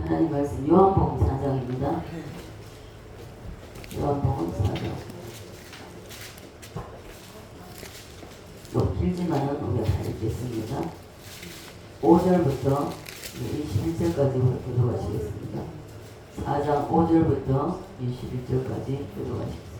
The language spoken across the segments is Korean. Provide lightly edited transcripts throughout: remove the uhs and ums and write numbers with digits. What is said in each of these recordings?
하나님 말씀 요한복음 4장입니다. 요한복음 4장. 좀 길지만은 우리가 다 읽겠습니다. 5절부터 21절까지 교도하시겠습니다. 4장 5절부터 21절까지 교도하시겠습니다.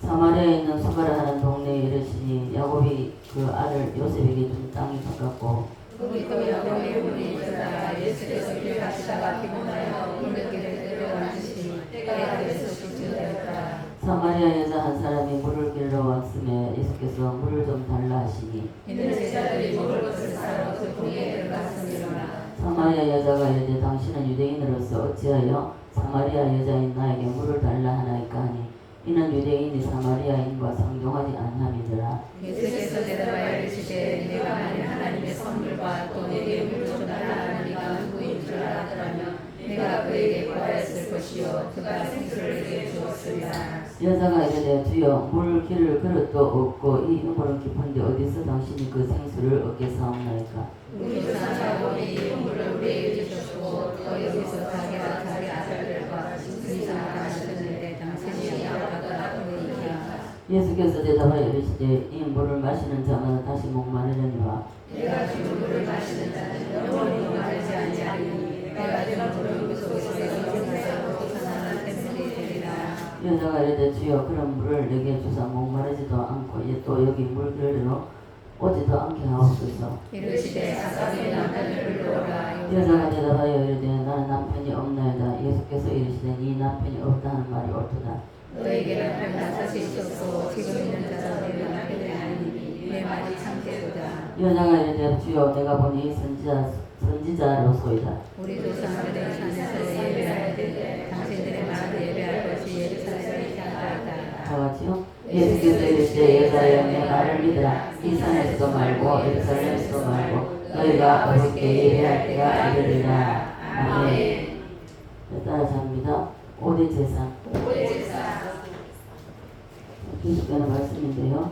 사마리아에 있는 수가라 하는 동네에 이르시니 야곱이 그 아들 요셉에게 준 땅이 가깝고 거기도 야곱의 문이 있더라. 예수께서 길 가시다가 피곤하여 물길을 내려앉으시니 때가 되어서 죽으셨더라. 사마리아 여자 한 사람이 물을 길러 왔음에 예수께서 물을 좀 달라 하시니 이는 제자들이 먹을 것을 사러 그 동네에 들어갔으므로라. 사마리아 여자가 이르되 당신은 유대인으로서 어찌하여 사마리아 여자인 나에게 물을 달라 하나이까 하니 이는 유대인이 사마리아인과 상종하지 아니함이더라. 예수께서 대답하여 이르시되 내가 만일 하나님의 선물과 또 내게 물을 좀 달라는 이가 누구인 줄 알았더라면 내가 그에게 구하였을 것이요 그가 생수를 내게 주었으리라. 여자가 이르되 주여 물 기를 그릇도 없고 이 우물은 깊은데 어디서 당신이 그 생수를 얻게 사옵나이까. 우리 조상 야곱이 이 우물을 우리에게 주셨고 또 여기서 자기와 자기 아들들과 우리가 마셨는데 당신이 아까다 보이니라. 예수께서 대답하여 이르시되 이 물을 마시는 자마다 다시 목마르려니와 내가 준 물을 마시는 자는 영원히 목마르지 아니하리니 내가 준 물을 그 속에서 생명하고 솟아나는 샘물이 되리라. 여자가 이르되 주여 그런 물을 내게 주사 목마르지도 않고 또 여기 물 길러 오지도 않게 하옵소서. 이르시되 아까의 남편을 불러오라. 여자가 대답하여 이르되 나는 남편이 없나이다. 예수께서 이르시되 네 남편이 없다 하는 말이 옳도다. 너에게 남편 다섯이 있었고 지금 있는 자가 내 남편이 아니니 내 말이 참되도다. 여자가 이르되 주여 내가 보니 선지자로소이다. 우리 조상들의 산에서 예배할 때 당신들의 말을 예배할 것이 예루살렘에 향하였다. 다 같이요. 예수께서 이르시되 여자여 내 말을 믿으라. 이 산에서도 말고 예루살렘에서도 말고 너희가 아버지께 예배할 때가 이르리라. 아멘. 따라서 합니다. 5대 제사. 계속되는 말씀인데요.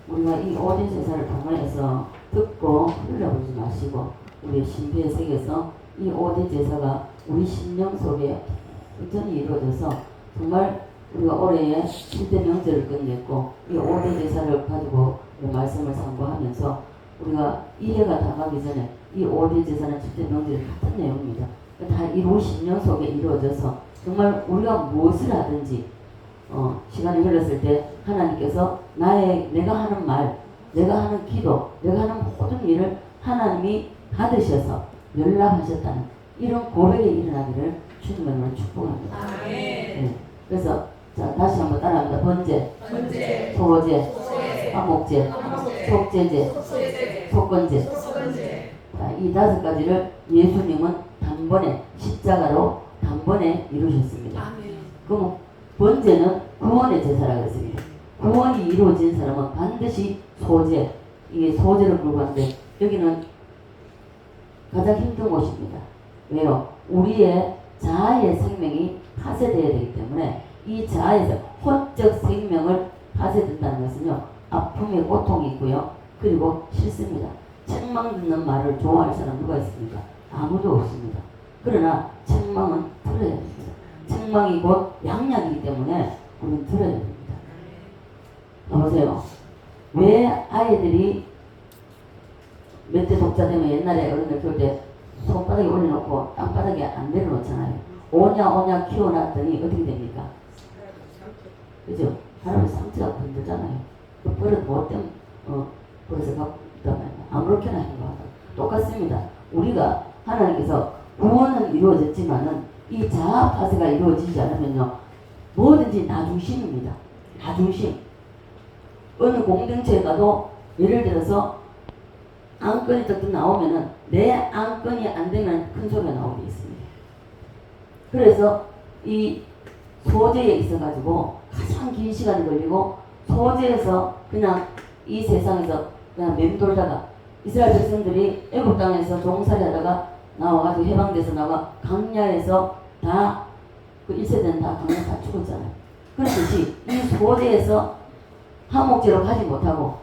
우리가 이 5대 제사를 통해서 듣고 흘려보지 마시고 우리의 신비의 세계에서 이 5대 제사가 우리 심령 속에 완전히 이루어져서 정말 우리가 올해에 7대 명절을 끝냈고 이 5대 제사를 가지고 말씀을 상고하면서 우리가 이해가 다 가기 전에 이 5대 제사는 7대 명절이 같은 내용입니다. 다 우리 심령 속에 이루어져서 정말 우리가 무엇을 하든지 시간이 흘렀을 때 하나님께서 내가 하는 말, 내가 하는 기도, 내가 하는 모든 일을 하나님이 받으셔서 연락하셨다는 이런 고백이 일어나기를 주님으로 축복합니다. 네. 그래서 자, 다시 한번 따라합니다. 번제, 소제, 화목제, 속제제, 속건제. 자, 이 5가지를 예수님은 단번에 십자가로 단번에 이루셨습니다. 그럼 번제는 구원의 제사라고 했습니다. 구원이 이루어진 사람은 반드시 소제, 이게 소제를 불구하는데 여기는 가장 힘든 곳입니다. 왜요? 우리의 자아의 생명이 파쇄되어야 되기 때문에 이 자아에서 혼적 생명을 파쇄된다는 것은요, 아픔의 고통이 있고요, 그리고 싫습니다. 책망 듣는 말을 좋아할 사람 누가 있습니까? 아무도 없습니다. 그러나 책망은 들어야 됩니다. 책망이 곧 양약이기 때문에 우리는 들어야 됩니다. 보세요. 왜 아이들이 몇 대 독자 되면 옛날에 어른들 키울 때 손바닥에 올려놓고 땅바닥에 안 내려놓잖아요. 오냐 키워놨더니 어떻게 됩니까? 그죠? 할아버지 상처가 힘들잖아요. 그 버릇 뭐 때문에 버릇을 갖고 있다면 아무렇게나 행동하다. 똑같습니다. 우리가 하나님께서 구원은 이루어졌지만은 이 자아 파쇄가 이루어지지 않으면요, 뭐든지 나중심입니다. 나중심. 어느 공동체에 가도 예를 들어서 안건이 또 나오면은 내 안건이 안 되면 큰 소리가 나오게 있습니다. 그래서 이 소재에 있어가지고 가장 긴 시간이 걸리고 소재에서 그냥 이 세상에서 그냥 맴돌다가 이스라엘 백성들이 애굽 땅에서 종살이 하다가 나와가지고 해방돼서 나와 강야에서 다 그 1세대는 다 강야 다 죽었잖아요. 그렇듯이 이 소재에서 화목제로 가지 못하고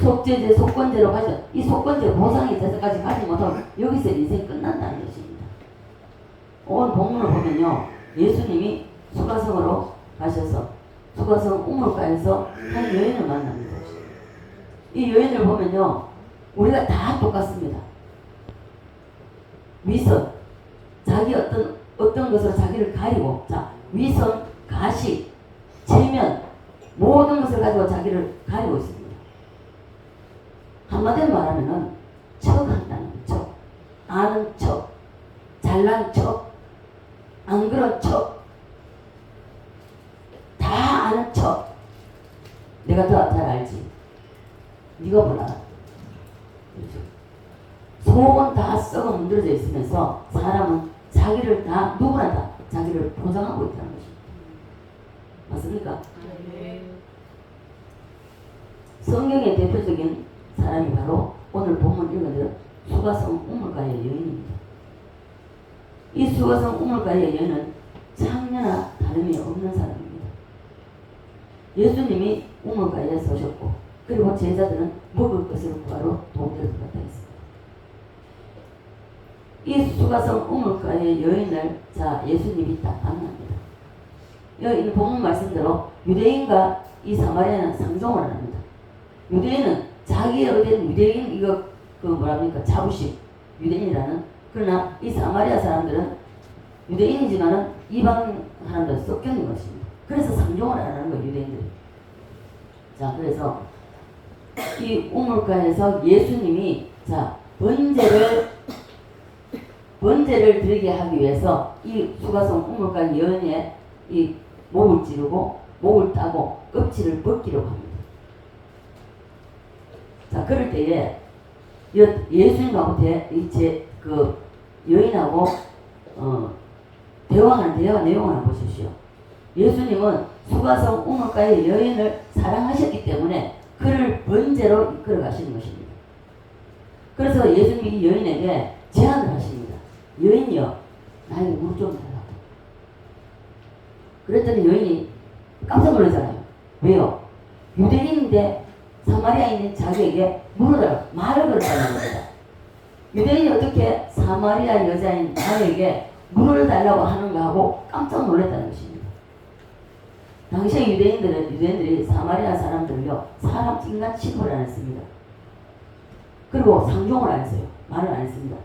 속죄제, 속건제로 가죠. 이 속건제 보상의 제사까지 가지 못하고 여기서 인생이 끝난다는 것입니다. 오늘 본문을 보면요, 예수님이 수가성으로 가셔서 수가성 우물가에서 한 여인을 만납니다. 이 여인을 보면요, 우리가 다 똑같습니다. 위선, 자기 어떤 것으로 자기를 가리고, 자, 위선, 가식, 체면, 모든 것을 가지고 자기를 가리고 있습니다. 한마디로 말하면은 척한다는 척, 아는 척, 잘난 척, 안 그런 척, 다 아는 척. 내가 더 잘 알지. 네가 몰라. 그렇죠? 속은 다 썩어 문드러져 있으면서 사람은 자기를 다, 누구나 다 자기를 포장하고 있다는 것입니다. 맞습니까? 성경의 대표적인 사람이 바로 오늘 본문 읽은 수가성 우물가의 여인입니다. 이 수가성 우물가의 여인은 창녀나 다름이 없는 사람입니다. 예수님이 우물가에 서셨고, 그리고 제자들은 먹을 것을 구하러 동대를 갔다 했습니다. 이 수가성 우물가의 여인을 예수님이 딱 만납니다. 여기 본문 말씀대로 유대인과 이 사마리아는 상종을 합니다. 유대인은 자기의 얻은 유대인 자부심, 유대인이라는. 그러나 이 사마리아 사람들은 유대인이지만은 이방 사람들 섞여 있는 것입니다. 그래서 상종을 안 하는 거예요, 유대인들이. 자, 그래서 이 우물가에서 예수님이 번제를 드리게 하기 위해서 이 수가성 우물가 여인의 이 목을 찌르고 목을 따고 껍질을 벗기려고 합니다. 자, 그럴 때에 예수님하고 여인하고 대화하는 대화 내용을 한번 보십시오. 예수님은 수가성 우물가의 여인을 사랑하셨기 때문에 그를 번제로 이끌어 가시는 것입니다. 그래서 예수님이 이 여인에게 제안을 하십니다. 여인이여, 나에게 물 좀 달라고. 그랬더니 여인이 깜짝 놀라잖아요. 왜요? 유대인인데 사마리아인인 자기에게 물을 달라고, 말을 걸었다는 겁니다. 유대인이 어떻게 사마리아 여자인 나에게 물을 달라고 하는가 하고 깜짝 놀랐다는 것입니다. 당시에 유대인들이 사마리아 사람들을요, 인간 취급을 안 했습니다. 그리고 상종을 안 했어요. 말을 안 했습니다.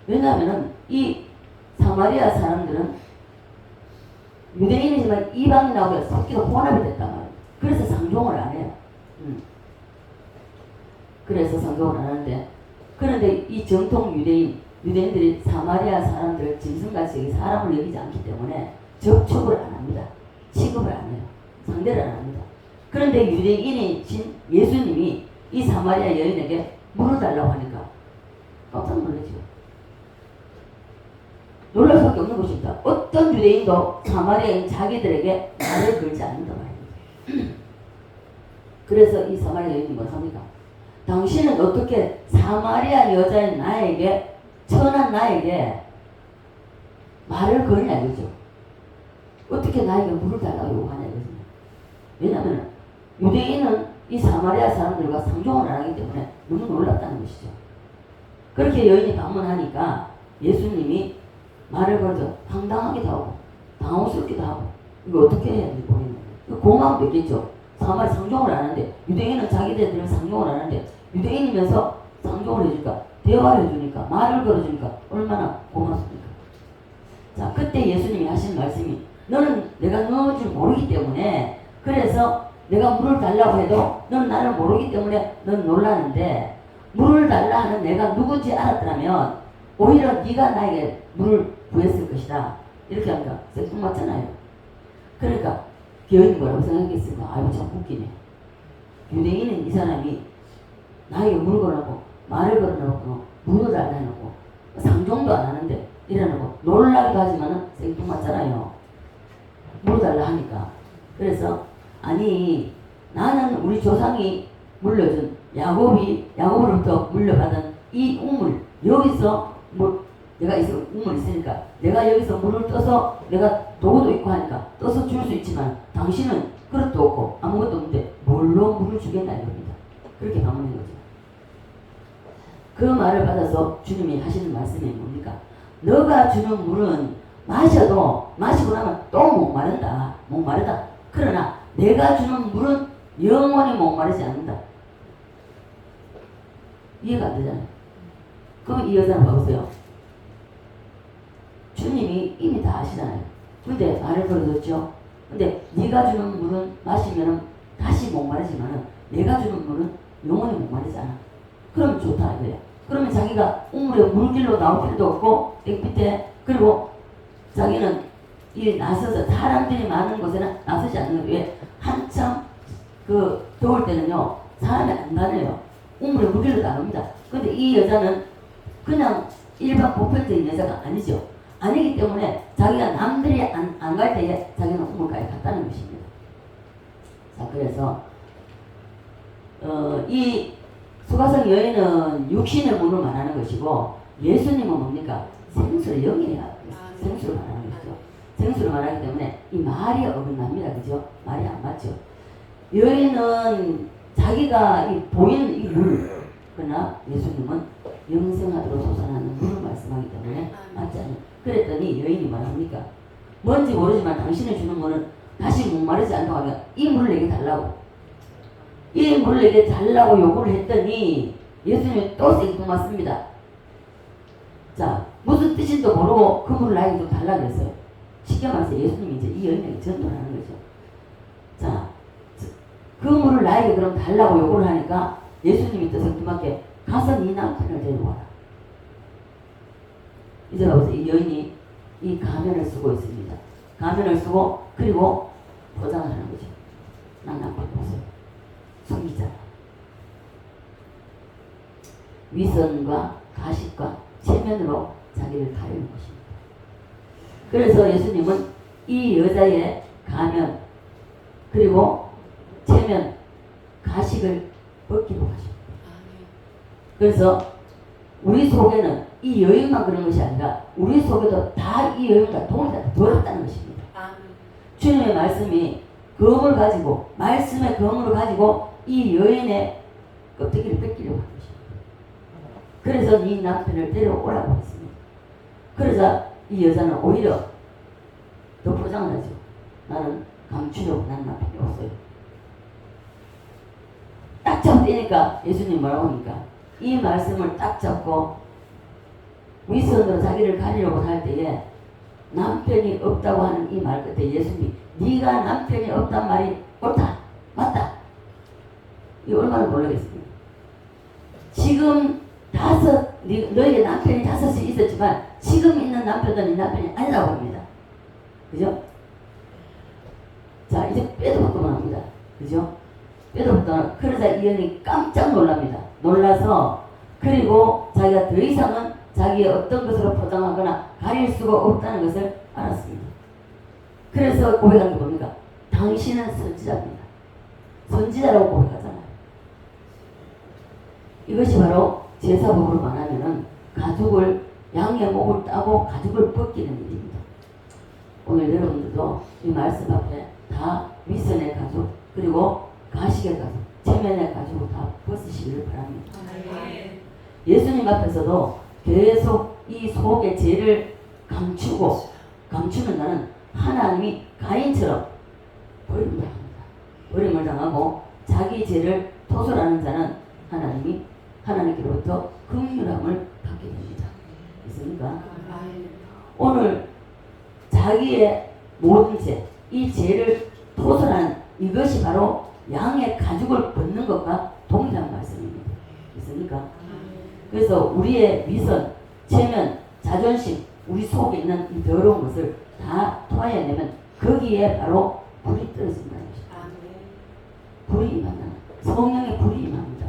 왜냐하면 이 사마리아 사람들은 유대인이지만 이방인하고 섞여서 혼합이 됐단 말이에요. 그래서 상종을 안 해요. 그래서 상종을 안 하는데, 그런데 이 정통 유대인들이 사마리아 사람들을 짐승같이 사람을 여기지 않기 때문에 접촉을 안 합니다. 취급을 안 해요. 상대를 안 합니다. 그런데 유대인이신 예수님이 이 사마리아 여인에게 물을 달라고 하니까 깜짝 놀라죠. 놀랄 수밖에 없는 것입니다. 어떤 유대인도 사마리아인 자기들에게 말을 걸지 않는다 말입니다. 그래서 이 사마리아 여인이 뭐 합니까? 당신은 어떻게 사마리아 여자인 나에게, 천한 나에게 말을 거냐 이거죠. 어떻게 나에게 물을 달라고 요구하냐 이거죠. 왜냐하면 유대인은 이 사마리아 사람들과 상종을 안 하기 때문에 너무 놀랐다는 것이죠. 그렇게 여인이 방문하니까 예수님이 말을 걸죠. 황당하기도 하고 당황스럽기도 하고, 이거 어떻게 해야 되는지 모르겠네요. 고마움도 있겠죠. 사마리아 상종을 안 하는데, 유대인은 자기들을 상종을 안 하는데 유대인이면서 상종을 해주니까, 대화를 해주니까, 말을 걸어주니까 얼마나 고맙습니까? 자, 그때 예수님이 하신 말씀이, 너는 내가 누구인 줄 모르기 때문에, 그래서 내가 물을 달라고 해도 너는 나를 모르기 때문에 넌 놀라는데, 물을 달라 하는 내가 누군지 알았더라면 오히려 네가 나에게 물을 구했을 것이다. 이렇게 하니까 생뚱맞잖아요. 그러니까 여인이 뭐라고 생각했을까? 아이고 참 웃기네. 유대인은 이 사람이 나에게 물을 걸어놓고 말을 걸어놓고 물을 달라 해놓고 상종도 안 하는데 이래놓고 놀라기도 하지만은 생뚱맞잖아요. 물을 달라 하니까. 그래서 아니, 나는 우리 조상이 물려준 야곱으로부터 물려받은 이 우물, 여기서 내가 우물 있으니까 내가 여기서 물을 떠서, 내가 도구도 있고 하니까 떠서 줄 수 있지만 당신은 그릇도 없고 아무것도 없는데 뭘로 물을 주겠나 이겁니다. 그렇게 반문한 거죠. 그 말을 받아서 주님이 하시는 말씀이 뭡니까? 너가 주는 물은 마시고 나면 또 목마른다. 목마르다. 그러나 내가 주는 물은 영원히 목마르지 않는다. 이해가 안 되잖아요. 그럼 이 여자는 봐보세요. 주님이 이미 다 아시잖아요. 근데 말을 걸어줬죠. 근데 네가 주는 물은 마시면 다시 목마르지만은 내가 주는 물은 영원히 목마르지 않아. 그러면 좋다 이거야. 그러면 자기가 우물에 물길로 나올 필요도 없고 땡빛에 그리고 자기는 이 나서서 사람들이 많은 곳에는 나서지 않는 거예요. 왜? 한참 그 더울 때는요 사람이 안 다녀요. 우물에 물길로 나옵니다. 근데 이 여자는 그냥 일반 보편적인 여자가 아니죠. 아니기 때문에 자기가 남들이 안 갈 때에 자기는 우물가에 갔다는 것입니다. 자, 그래서 이 수가성 여인은 육신의 물을 말하는 것이고 예수님은 뭡니까? 생수를 영이에요. 생수를 말하는 것이죠. 생수를 말하기 때문에 이 말이 어긋납니다. 그죠? 말이 안 맞죠. 여인은 자기가 이 보이는 이 물, 그러나 예수님은 영생하도록 솟아나는 물을 말씀하기 때문에 맞지 않아요. 그랬더니 여인이 말합니까? 뭔지 모르지만 당신이 주는 물은 다시 목마르지 않다고 하면 이 물을 내게 달라고. 이 물을 내게 달라고 요구를 했더니 예수님이 또 생뚱맞습니다. 자, 무슨 뜻인지도 모르고 그 물을 나에게 좀 달라 그랬어요. 쉽게 말해서 예수님이 이제 이 여인에게 전도를 하는 거죠. 자, 그 물을 나에게 그럼 달라고 요구를 하니까 예수님이 또 생뚱맞게 가서 네 남편을 데려와라. 이제 봐보세요. 이 여인이 이 가면을 쓰고 있습니다. 가면을 쓰고 그리고 포장을 하는 거죠. 난 남편 보세요. 숨기잖아. 위선과 가식과 체면으로 자기를 가리는 것입니다. 그래서 예수님은 이 여자의 가면 그리고 체면, 가식을 벗기고 가십니다. 그래서 우리 속에는 이 여인만 그런 것이 아니라 우리 속에도 다 이 여인과 동일하게 들어왔다는 것입니다. 주님의 말씀이 검을 가지고 말씀의 검을 가지고 이 여인의 껍데기를 뺏기려고 하는 것입니다. 그래서 네 남편을 데려오라고 했습니다. 그러자 이 여자는 오히려 더 포장을 하죠. 나는 감추려고 난 남편이 없어요. 딱 잡으니까 예수님 뭐라고 하니까 이 말씀을 딱 잡고 위선으로 자기를 가리려고 할 때에 남편이 없다고 하는 이 말 끝에 예수님이 네가 남편이 없단 말이 옳다 맞다 이 얼마나 모르겠습니까? 지금 너에게 남편이 5이 있었지만 지금 있는 남편은 네 남편이 아니라고 합니다. 그죠? 자, 이제 빼도 박도 합니다. 그죠? 빼도 박도. 그러자 이 여인이 깜짝 놀랍니다. 놀라서 그리고 자기가 더 이상은 자기의 어떤 것으로 포장하거나 가릴 수가 없다는 것을 알았습니다. 그래서 고백하는 게 뭡니까? 당신은 선지자입니다. 선지자라고 고백하잖아요. 이것이 바로 제사법으로 말하면은 가죽을 양의 목을 따고 가죽을 벗기는 일입니다. 오늘 여러분들도 이 말씀 앞에 다 위선의 가죽 그리고 가식의 가죽, 체면의 가죽을 다 벗으시기를 바랍니다. 예수님 앞에서도 계속 이 속의 죄를 감추는 자는 하나님이 가인처럼 버림을 당합니다. 버림을 당하고 자기 죄를 토설하는 자는 하나님이 하나님께로부터 긍휼함을 받게 됩니다. 있습니까? 오늘 자기의 모든 죄, 이 죄를 토설하는 이것이 바로 양의 가죽을 벗는 것과 동일한 말씀입니다. 있습니까? 그래서 우리의 위선, 체면, 자존심, 우리 속에 있는 이 더러운 것을 다 토해내면 거기에 바로 불이 떨어진다는 것입니다. 불이 임한다. 성령의 불이 임합니다.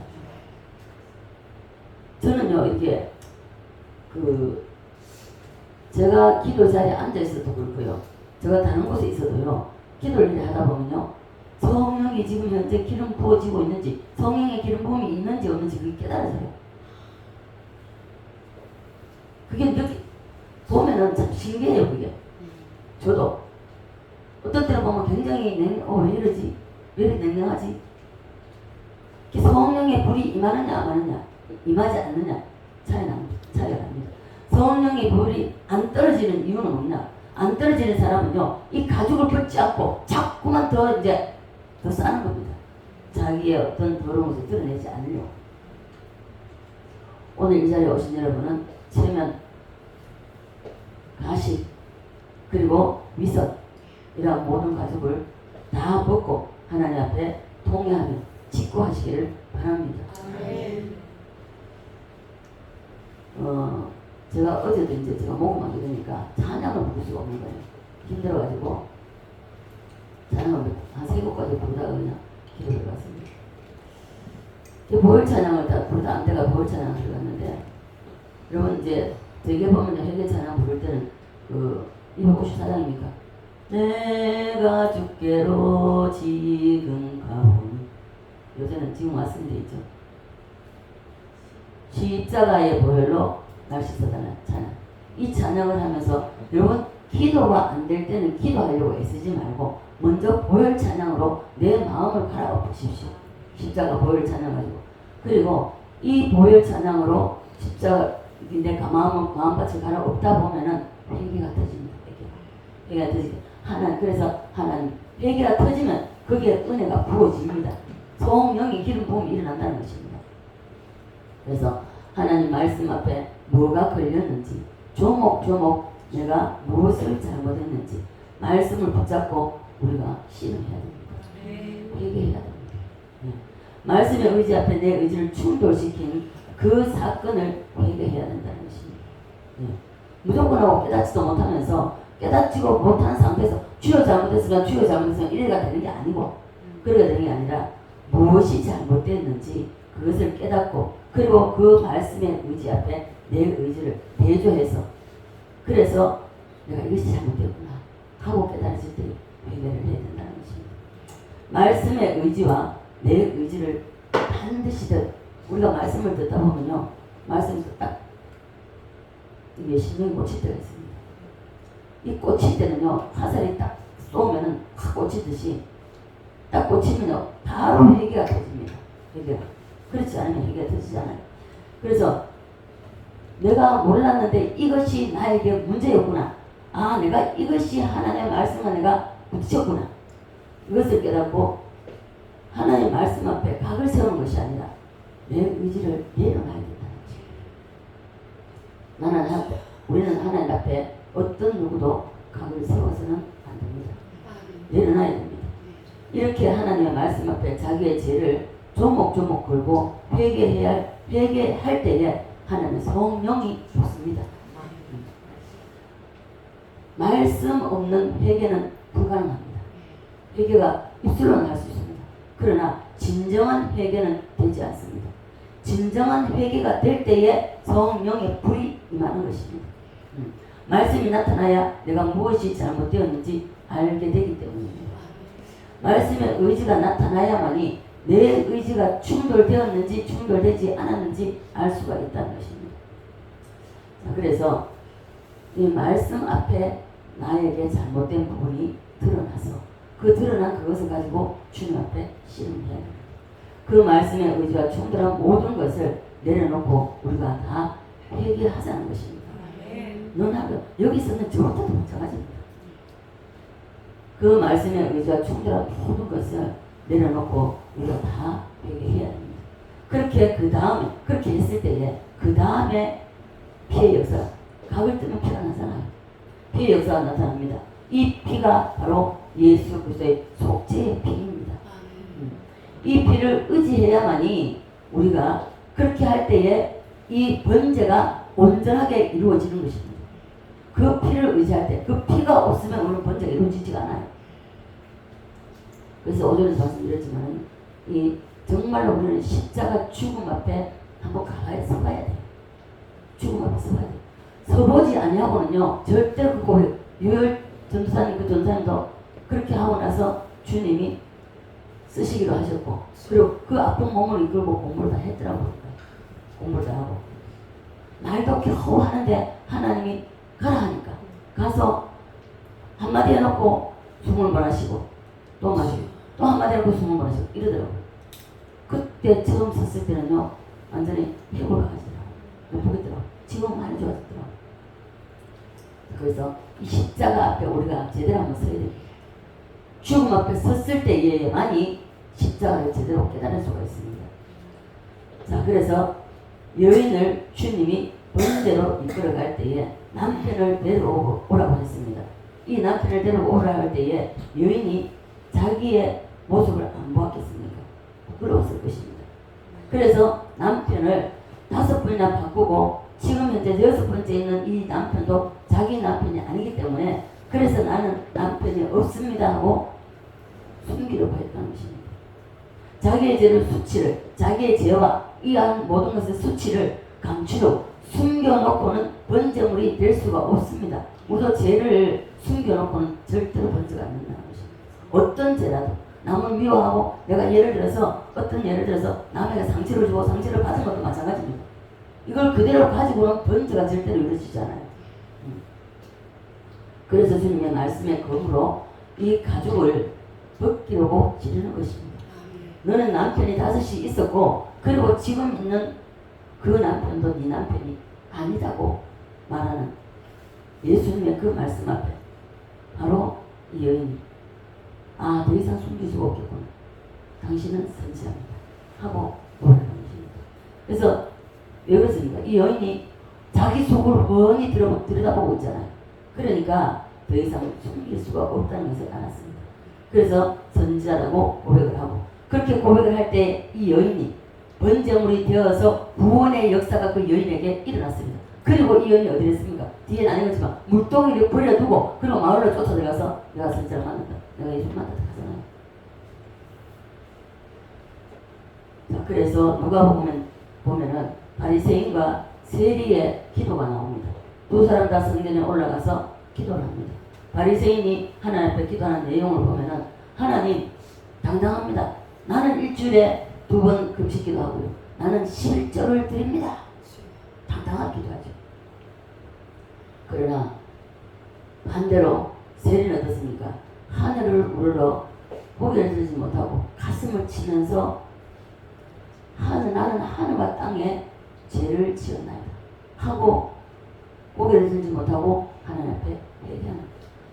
저는요 이렇게 제가 기도 자리에 앉아 있어도 그렇고요. 제가 다른 곳에 있어도요. 기도를 하다 보면요. 성령이 지금 현재 기름 부어지고 있는지 성령의 기름 부음이 있는지 없는지 그게 깨달아져요. 그게 보면은 참 신기해요. 그게 저도 어떤 때는 보면 굉장히 왜 이러지? 왜 이렇게 냉랭하지? 성령의 불이 임하느냐 안 하느냐 임하지 않느냐 차이가 납니다. 성령의 불이 안 떨어지는 이유는 뭐냐? 안 떨어지는 사람은요, 이 가죽을 벗지 않고 자꾸만 더 이제 더 쌓는 겁니다. 자기의 어떤 더러운 것을 드러내지 않으려고. 오늘 이 자리에 오신 여러분은 체면, 가식, 그리고 위선 이런 모든 가죽을 다 벗고 하나님 앞에 통회하며 직구하시기를 바랍니다. 제가 어제도 이제 제가 목을 막게 되니까 찬양을 부를 수가 없는 거예요. 힘들어가지고 찬양을 한 3곡까지 부르다가 그냥 기도를 갔습니다. 보혈 찬양을 다 부르다 안 돼가 보혈 찬양을 들어갔는데, 여러분 이제 되게 보면 회개 찬양 부를 때는 254장입니까? 내가 주께로 지금 가온, 요새는 지금 왔으면 돼 있죠. 십자가의 보혈로 날 씻어달라는 찬양. 이 찬양을 하면서 여러분 기도가 안 될 때는 기도하려고 애쓰지 말고 먼저 보혈 찬양으로 내 마음을 갈아엎으십시오. 십자가 보혈 찬양 가지고. 그리고 이 보혈 찬양으로 십자가 내 마음밭을 갈아엎다 보면은 회개가 터집니다. 회개가 터지게. 그래서 하나님 회개가 터지면 거기에 은혜가 부어집니다. 성령의 기름 부음이 일어난다는 것입니다. 그래서 하나님 말씀 앞에 뭐가 걸렸는지, 조목조목 내가 무엇을 잘못했는지 말씀을 붙잡고 우리가 씨름해야 됩니다. 회개해야 됩니다. 네. 말씀의 의지 앞에 내 의지를 충돌시킨 그 사건을 회개해야 된다는 것입니다. 네. 무조건 하고 깨닫지도 못하면서 깨닫지도 못한 상태에서 주여 잘못했으면 이래가 되는 게 아니고, 그래가 되는 게 아니라 무엇이 잘못됐는지 그것을 깨닫고, 그리고 그 말씀의 의지 앞에 내 의지를 대조해서, 그래서 내가 이것이 잘못됐구나 하고 깨달았을 때 회개를 해야 된다는 것입니다. 말씀의 의지와 내 의지를 반드시 우리가 말씀을 듣다 보면요, 말씀에서 딱 이게 심령이 꽂힐 때가 있습니다. 이 꽂힐 때는요, 화살이 딱 쏘면은 확 꽂히듯이 딱 꽂히면요 바로 회개가 터집니다. 회개가. 그렇지 않으면 회개가 터지지 않아요. 그래서 내가 몰랐는데 이것이 나에게 문제였구나. 아, 내가 이것이 하나님의 말씀과 내가 부딪혔구나. 이것을 깨닫고 하나님의 말씀 앞에 각을 세우는 것이 아니라 내 의지를 내려놔야 된다는 것입니다. 우리는 하나님 앞에 어떤 누구도 각을 세워서는 안 됩니다. 내려놔야 됩니다. 이렇게 하나님의 말씀 앞에 자기의 죄를 조목조목 걸고 회개할 때에 하나님의 성령이 없습니다. 말씀 없는 회개는 불가능합니다. 회개가 입술로는 할 수 있습니다. 그러나 진정한 회개는 되지 않습니다. 진정한 회개가 될 때에 성령의 불이 임하는 것입니다. 말씀이 나타나야 내가 무엇이 잘못되었는지 알게 되기 때문입니다. 말씀의 의지가 나타나야만이 내 의지가 충돌되었는지 충돌되지 않았는지 알 수가 있다는 것입니다. 자, 그래서 이 말씀 앞에 나에게 잘못된 부분이 드러나서 그 드러난 그것을 가지고 주님 앞에 씨름해야 합니다. 그 말씀의 의지와 충돌한 모든 것을 내려놓고 우리가 다 회개하자는 것입니다. 너는 여기서는 절대로 못 정하집니다. 그 말씀의 의지와 충돌한 모든 것을 내려놓고 우리가 다 회개해야 됩니다. 그렇게 했을 때에 그 다음에 피의 역사, 각을 뜨면 피가 나잖아요. 피의 역사가 나타납니다. 이 피가 바로 예수 그리스도의 속죄의 피입니다. 이 피를 의지해야만이 우리가 그렇게 할 때에 이 번제가 온전하게 이루어지는 것입니다. 그 피를 의지할 때, 그 피가 없으면 오늘 번제가 이루어지지가 않아요. 그래서 오전에 말씀드렸지만 정말로 우리는 십자가 죽음 앞에 한번 서봐야 돼요. 죽음 앞에 서봐야 돼요. 서보지 아니하고는요 절대로 그 고백, 유열 전도사님 그 전도사님도 그렇게 하고 나서 주님이 쓰시기로 하셨고, 그리고 그 아픈 몸을 이끌고 공부를 다 했더라고요. 공부를 다 하고 말도 겨우 하는데 하나님이 가라 하니까 가서 한마디 해놓고 숨을 몰아쉬고 또 마시고 또 한마디 해놓고 숨을 몰아쉬고 이러더라고요. 그때 처음 섰을 때는요 완전히 회고를 가지더라고요. 못 보겠더라고요. 지금 많이 좋아졌더라고요. 그래서 이 십자가 앞에 우리가 제대로 한번 서야 됩니다. 죽음 앞에 섰을 때에만이 십자가를 제대로 깨달을 수가 있습니다. 자, 그래서 여인을 주님이 번제로 이끌어갈 때에 남편을 데려오라고 했습니다. 이 남편을 데려오라 할 때에 여인이 자기의 모습을 안 보았겠습니까? 부끄러웠을 것입니다. 그래서 남편을 5번이나 바꾸고 지금 현재 6번째 있는 이 남편도 자기 남편이 아니기 때문에 그래서 나는 남편이 없습니다 하고 숨기려고 했다는 것입니다. 자기의 죄를 수치를 자기의 죄와 이한 모든 것의 수치를 감추고 숨겨놓고는 번제물이 될 수가 없습니다. 우리도 죄를 숨겨놓고는 절대로 번제가 안 된다는 것입니다. 어떤 죄라도 남을 미워하고 내가 예를 들어서 남에게 상처를 주고 상처를 받은 것도 마찬가지입니다. 이걸 그대로 가지고는 번제가 절대로 이루어지지 않아요. 그래서 주님의 말씀의 검으로 이 가죽을 벗기려고 지르는 것입니다. 너는 남편이 5이 있었고 그리고 지금 있는 그 남편도 네 남편이 아니다고 말하는 예수님의 그 말씀 앞에 바로 이 여인이 더 이상 숨길 수가 없겠구나. 당신은 선지자입니다. 하고 노래하는 것입니다. 그래서 왜 그렇습니까? 이 여인이 자기 속을 훤히 들여다보고 있잖아요. 그러니까 더 이상 숨길 수가 없다는 것을 알았습니다. 그래서 선지자라고 고백을 하고 그렇게 고백을 할 때 이 여인이 번제물이 되어서 구원의 역사가 그 여인에게 일어났습니다. 그리고 이 여인이 어디 있습니까? 뒤에 안 읽었지만 물동이를 버려두고 그리고 마을로 쫓아들어가서 내가 선지자를 만났다. 내가 예수를 만났다 하잖아요. 자, 그래서 누가 보면은 바리새인과 세리의 기도가 나옵니다. 두 사람 다 성전에 올라가서 기도를 합니다. 바리새인이 하나님 앞에 기도하는 내용을 보면은 하나님 당당합니다. 나는 일주일에 2번 금식 기도하고요. 나는 11절을 드립니다. 당당하게 기도하죠. 그러나 반대로 세리는 어떻습니까? 하늘을 우러러 고개를 들지 못하고 가슴을 치면서 나는 하늘과 땅에 죄를 지었나이다 하고 고개를 들지 못하고 하나님 앞에 회개하는 거죠.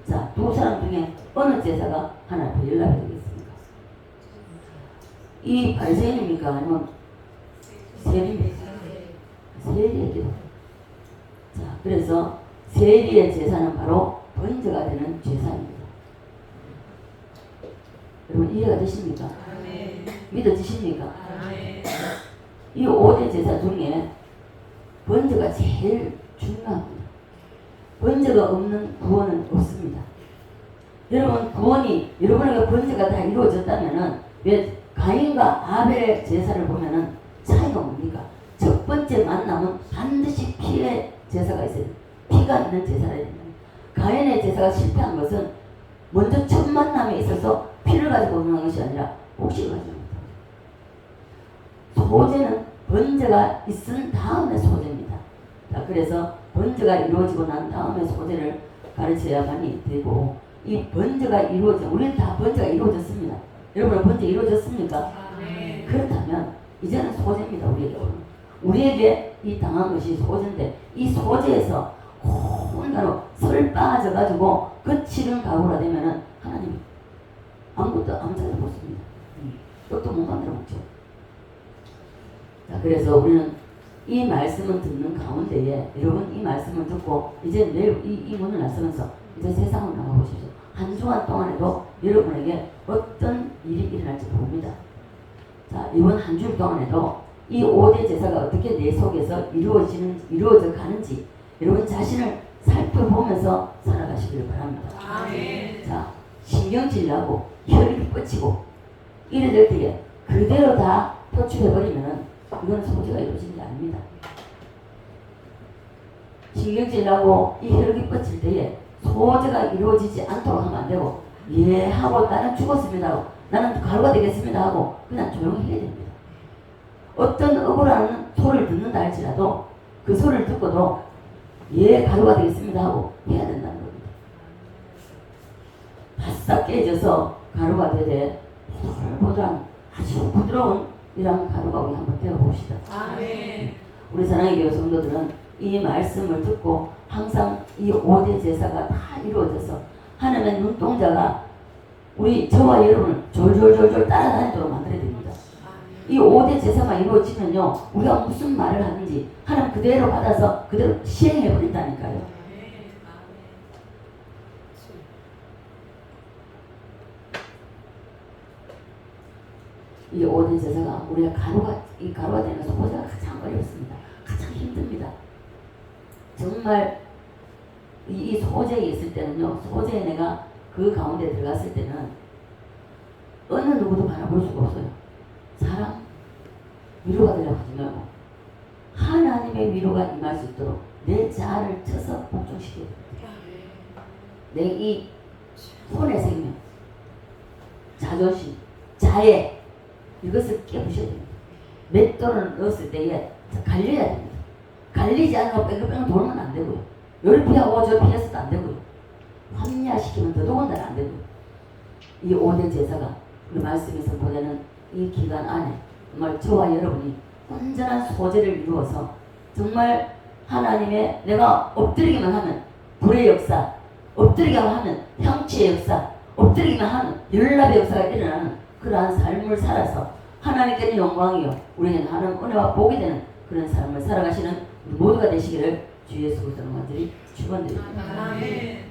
자, 두 사람 중에 어느 제사가 하나님 앞에 연락이 되겠습니까? 이 바리새인입니까? 아니면 세리입니까? 세리의 기도. 자, 그래서 세리의 제사는 바로 번제가 되는 제사입니다. 여러분 이해가 되십니까? 믿어지십니까? 이 5대 제사 중에 번제가 제일 중요합니다. 번제가 없는 구원은 없습니다. 여러분 구원이 여러분에게 번제가 다 이루어졌다면은 왜 가인과 아벨의 제사를 보면은 차이가 뭡니까? 첫 번째 만남은 반드시 피의 제사가 있어야 돼요. 피가 있는 제사를 해야 됩니다. 가인의 제사가 실패한 것은 먼저 첫 만남에 있어서 피를 가지고 오는 것이 아니라 목식을 가지고 옵니다. 소제는 번제가 있은 다음에 소제입니다. 자, 그래서 번제가 이루어지고 난 다음에 소제를 가르쳐야만이 되고 이 번제가 우리는 다 번제가 이루어졌습니다. 여러분 번제 이루어졌습니까? 네. 그렇다면 이제는 소제입니다. 우리에게 이 당한 것이 소제인데 이 소제에서 혼자로 설 빠져가지고 거칠은 각오가 되면은 하나님 아무것도 아무 자리 못 씁니다. 떡도 못 만들어 먹죠. 자, 그래서 우리는 이 말씀을 듣는 가운데에 여러분 이 말씀을 듣고 이제 내일 이 문을 나서면서 이제 세상을 나가보십시오. 한 주간 동안에도 여러분에게 어떤 일이 일어날지 모릅니다. 자, 이번 한 주 동안에도 이 5대 제사가 어떻게 내 속에서 이루어져 가는지 여러분 자신을 살펴보면서 살아가시기를 바랍니다. 아멘. 자, 신경질나고 혈이 뻗치고 이래 될 때에 그대로 다 표출해버리면은 이건 소제가 이루어지는 게 아닙니다. 신경질나고 이 혈육이 뻗칠 때에 소제가 이루어지지 않도록 하면 안 되고 예 하고 나는 죽었습니다 하고 나는 가루가 되겠습니다 하고 그냥 조용히 해야 됩니다. 어떤 억울한 소리를 듣는다 할지라도 그 소리를 듣고도 예 가루가 되겠습니다 하고 해야 된다는 겁니다. 바싹 깨져서 가루가 되되 보들보들한 아주 부드러운 이런 가루가 우리 한번 되어봅시다. 아멘. 우리 사랑의 교회 성도들은 이 말씀을 듣고 항상 이 5대 제사가 다 이루어져서 하나님의 눈동자가 우리 저와 여러분을 졸졸졸졸 따라다니도록 만들어야 됩니다. 이 5대 제사가 이루어지면요 우리가 무슨 말을 하는지 하나님 그대로 받아서 그대로 시행해 버린다니까요. 이 5대 제사가 우리가 가루가 되는 소재가 가장 어렵습니다. 가장 힘듭니다. 정말 이 소재에 있을 때는요, 소재에 내가 그 가운데 들어갔을 때는 어느 누구도 바라볼 수가 없어요. 사랑, 위로가 되려고 하지 말고 하나님의 위로가 임할 수 있도록 내 자아를 쳐서 복종시켜야 됩니다. 내 이 손의 생명, 자존심, 자애 이것을 깨부셔야 됩니다. 맷돌을 넣었을 때에 갈려야 됩니다. 갈리지 않고 뺑글뺑글 돌면 안 되고요. 요리 피하고 저 피해서도 안 되고요. 합리화시키면 더더군다나 안 되고요. 이 5대 제사가 우리 말씀에서 보내는 이 기간 안에 정말 저와 여러분이 온전한 소재를 이루어서 정말 하나님의 내가 엎드리기만 하면 불의 역사, 엎드리기만 하면 향취의 역사, 엎드리기만 하면 연락의 역사가 일어나는 그러한 삶을 살아서 하나님께는 영광이요 우리는 하나님 은혜와 복이 되는 그런 삶을 살아가시는 모두가 되시기를 주 예수 그리스도로 간절히 축원드립니다. 아멘.